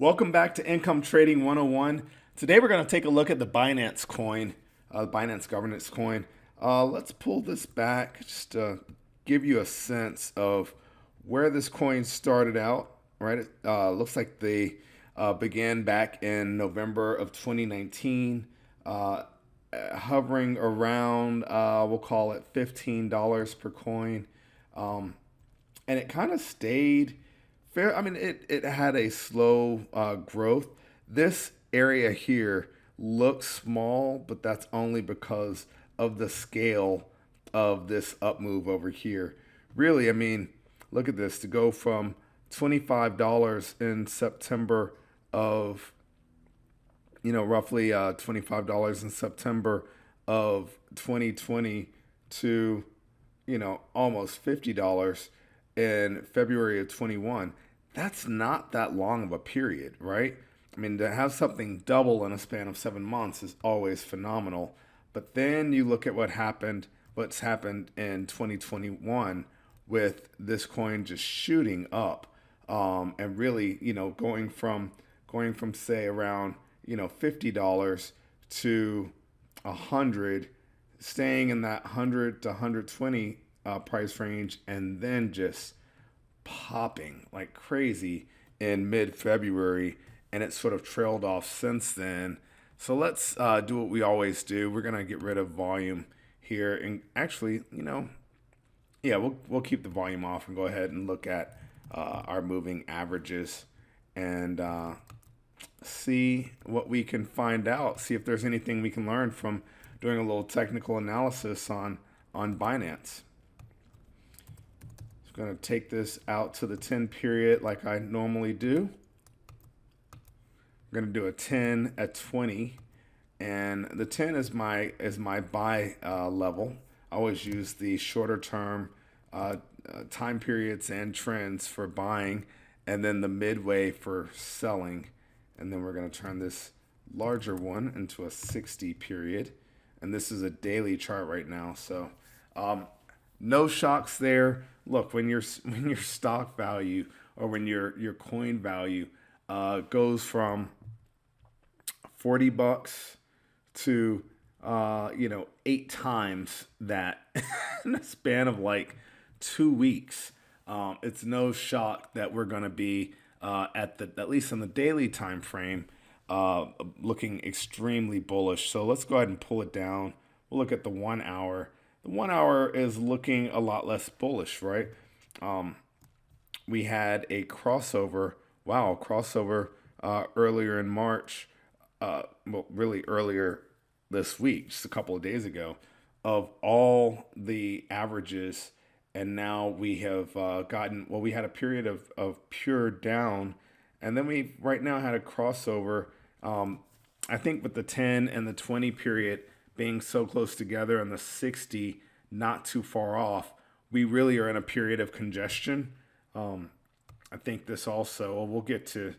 Welcome back to Income Trading 101. Today we're going to take a look at the Binance coin, the Binance governance coin. Let's pull this back just to give you a sense of where this coin started out, right? It looks like they began back in November of 2019, hovering around, we'll call it $15 per coin. And it kind of stayed fair. I mean, it had a slow growth. This area here looks small, but that's only because of the scale of this up move over here. Really, I mean, look at this. To go from $25 in September of, roughly $25 in September of 2020 to, almost $50 in February of 21, that's not that long of a period, right? I mean, to have something double in a span of 7 months is always phenomenal. But then you look at what's happened in 2021 with this coin just shooting up, and really, going from say around $50 to 100, staying in that 100 to 120 price range, and then just popping like crazy in mid-February, and it sort of trailed off since then. So let's do what we always do. We're gonna get rid of volume here, and actually, yeah, we'll keep the volume off and go ahead and look at our moving averages and see what we can find out. See if there's anything we can learn from doing a little technical analysis on Binance. I'm going to take this out to the 10 period like I normally do. I'm going to do a 10, a 20, and the 10 is my buy level. I always use the shorter term time periods and trends for buying, and then the midway for selling. And then we're going to turn this larger one into a 60 period, and this is a daily chart right now. So no shocks there. Look, when your stock value or when your coin value goes from $40 to 8 times that in a span of like 2 weeks, it's no shock that we're going to be at least in the daily time frame looking extremely bullish. So let's go ahead and pull it down. We'll look at the 1 hour. The 1 hour is looking a lot less bullish, right? We had a crossover. Wow, crossover earlier in March. Well, really earlier this week, just a couple of days ago, of all the averages. And now we have we had a period of pure down. And then we right now had a crossover. I think with the 10 and the 20 period being so close together and the 60 not too far off, we really are in a period of congestion. I think this also, we'll get to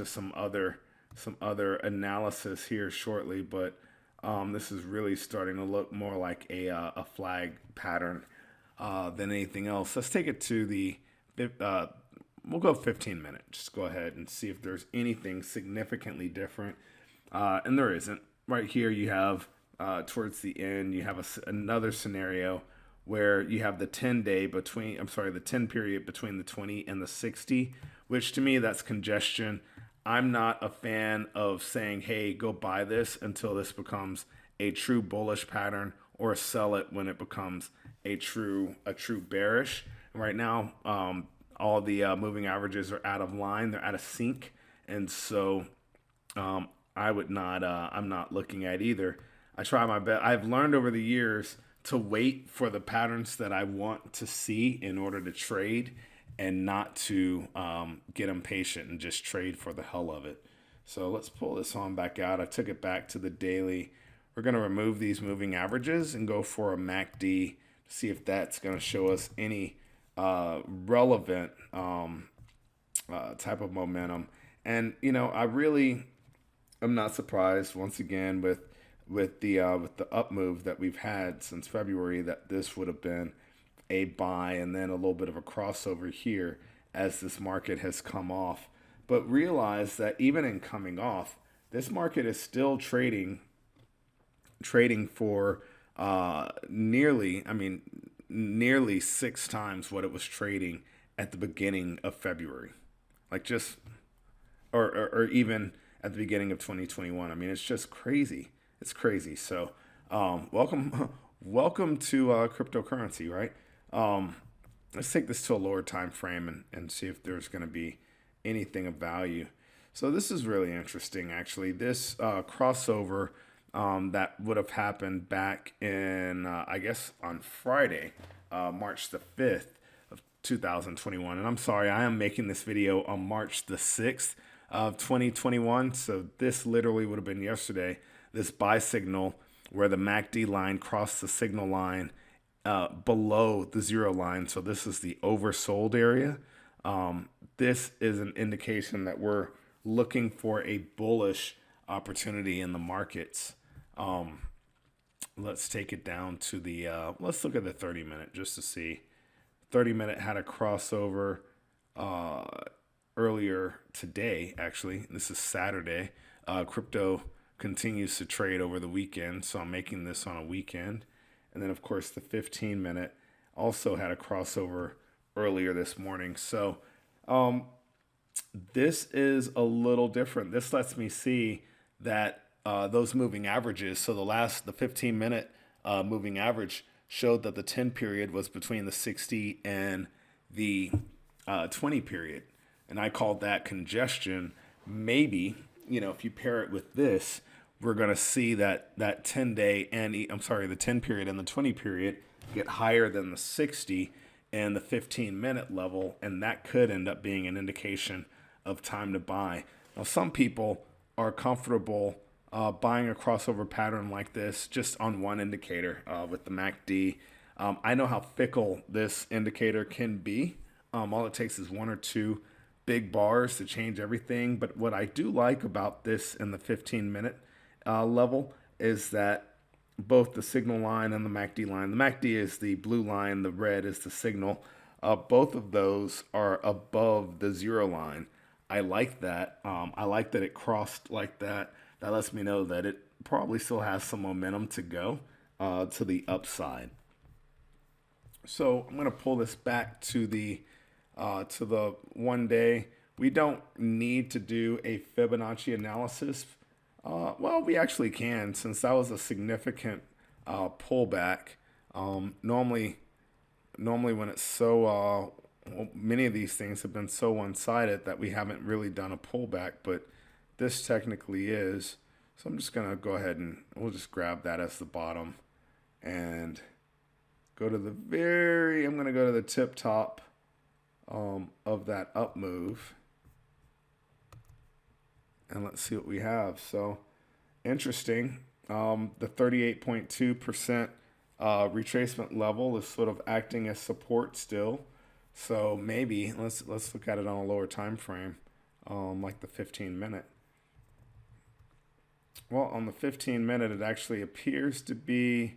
some other analysis here shortly, but this is really starting to look more like a flag pattern than anything else. Let's take it to the we'll go 15 minutes. Just go ahead and see if there's anything significantly different, and there isn't. Right here you have towards the end, you have another scenario where you have the 10 period between the 20 and the 60, which to me, that's congestion. I'm not a fan of saying, hey, go buy this until this becomes a true bullish pattern, or sell it when it becomes a true bearish. Right now, all the moving averages are out of line. They're out of sync. And so I'm not looking at either. I try my best. I've learned over the years to wait for the patterns that I want to see in order to trade, and not to get impatient and just trade for the hell of it. So let's pull this on back out. I took it back to the daily. We're going to remove these moving averages and go for a MACD to see if that's going to show us any relevant type of momentum. And I'm not surprised once again with the up move that we've had since February that this would have been a buy, and then a little bit of a crossover here as this market has come off. But realize that even in coming off, this market is still trading for nearly 6 times what it was trading at the beginning of February, like just or even at the beginning of 2021. I mean, it's just crazy. It's crazy. So, welcome, welcome to cryptocurrency, right? Let's take this to a lower time frame and see if there's going to be anything of value. So this is really interesting, actually. This crossover that would have happened back in, I guess, on Friday, March the 5th of 2021. And I'm sorry, I am making this video on March the 6th of 2021. So this literally would have been yesterday, this buy signal where the MACD line crossed the signal line below the zero line. So this is the oversold area. This is an indication that we're looking for a bullish opportunity in the markets. Let's take it down to the, let's look at the 30-minute just to see. 30-minute had a crossover earlier today, actually. This is Saturday. Crypto continues to trade over the weekend, so I'm making this on a weekend. And then, of course, the 15-minute also had a crossover earlier this morning. So this is a little different. This lets me see that those moving averages, so the 15-minute moving average showed that the 10 period was between the 60 and the 20 period. And I called that congestion. Maybe, if you pair it with this, we're going to see that 10-day and the 10 period and the 20 period get higher than the 60 and the 15-minute level, and that could end up being an indication of time to buy. Now, some people are comfortable buying a crossover pattern like this just on one indicator with the MACD. I know how fickle this indicator can be. All it takes is one or two big bars to change everything. But what I do like about this in the 15-minute level is that both the signal line and the MACD line, the MACD is the blue line, the red is the signal. Both of those are above the zero line. I like that. I like that it crossed like that. That lets me know that it probably still has some momentum to go to the upside. So I'm going to pull this back to the 1 day. We don't need to do a Fibonacci analysis. Well, we actually can, since that was a significant pullback. Normally when it's so many of these things have been so one-sided that we haven't really done a pullback, but this technically is. So I'm just going to go ahead and we'll just grab that as the bottom and go to I'm going to go to the tip top of that up move. And let's see what we have. So interesting. The 38.2% retracement level is sort of acting as support still. So maybe let's look at it on a lower time frame, like the 15-minute. Well, on the 15-minute, it actually appears to be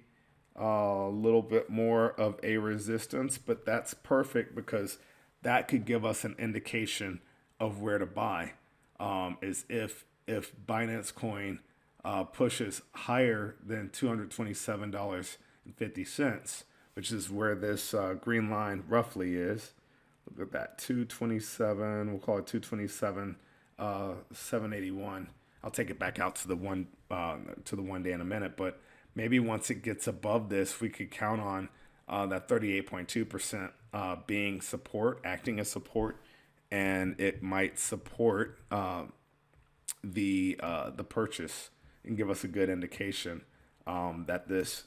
a little bit more of a resistance, but that's perfect because that could give us an indication of where to buy. Is if Binance Coin pushes higher than $227.50, which is where this green line roughly is. Look at that, 227. We'll call it 227, 781. I'll take it back out to the 1 day in a minute, but maybe once it gets above this, we could count on that 38.2% being support, acting as support, and it might support the purchase and give us a good indication that this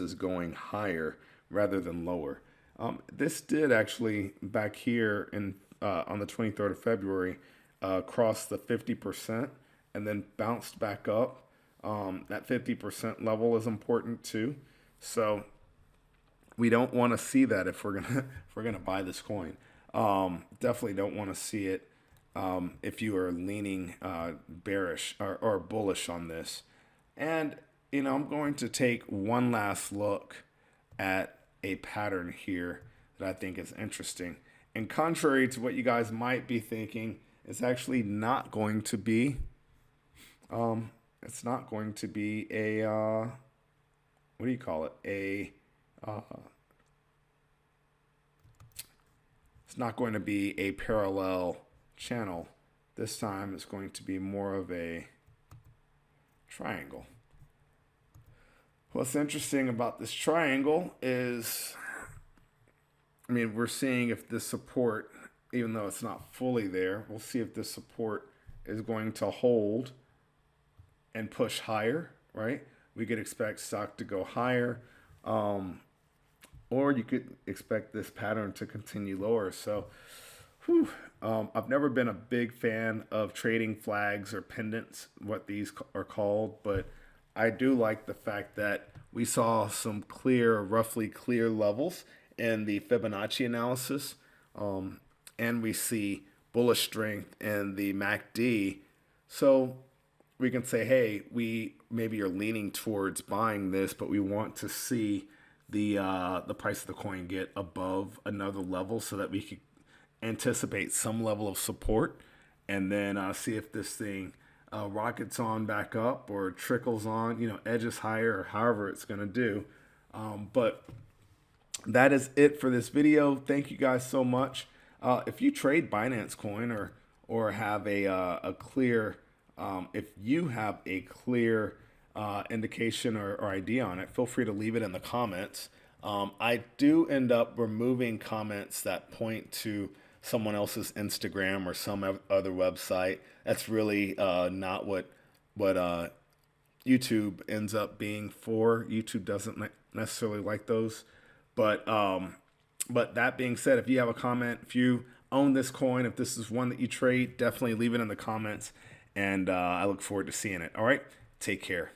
is going higher rather than lower. This did actually back here on the 23rd of February cross the 50% and then bounced back up. That 50% level is important too. So we don't want to see that if we're gonna buy this coin. Definitely don't want to see it if you are leaning bearish or bullish on this. And I'm going to take one last look at a pattern here that I think is interesting. And contrary to what you guys might be thinking it's actually not going to be, it's not going to be a, what do you call it? It's not going to be a parallel channel. This time it's going to be more of a triangle. What's interesting about this triangle is, I mean, we're seeing if this support, even though it's not fully there, we'll see if this support is going to hold and push higher, right? We could expect stock to go higher, or you could expect this pattern to continue lower. So, I've never been a big fan of trading flags or pendants, what these are called, but I do like the fact that we saw some clear, roughly clear levels in the Fibonacci analysis, and we see bullish strength in the MACD. So we can say, hey, we maybe are leaning towards buying this, but we want to see the price of the coin get above another level so that we could anticipate some level of support, and then see if this thing rockets on back up or trickles on, edges higher, or however it's going to do. But that is it for this video. Thank you guys so much. If you trade Binance coin or have a clear, if you have a clear indication or idea on it, feel free to leave it in the comments. I do end up removing comments that point to someone else's Instagram or some other website. That's really not what YouTube ends up being for. YouTube doesn't necessarily like those. But that being said, if you have a comment, if you own this coin, if this is one that you trade, definitely leave it in the comments. And I look forward to seeing it. All right, take care.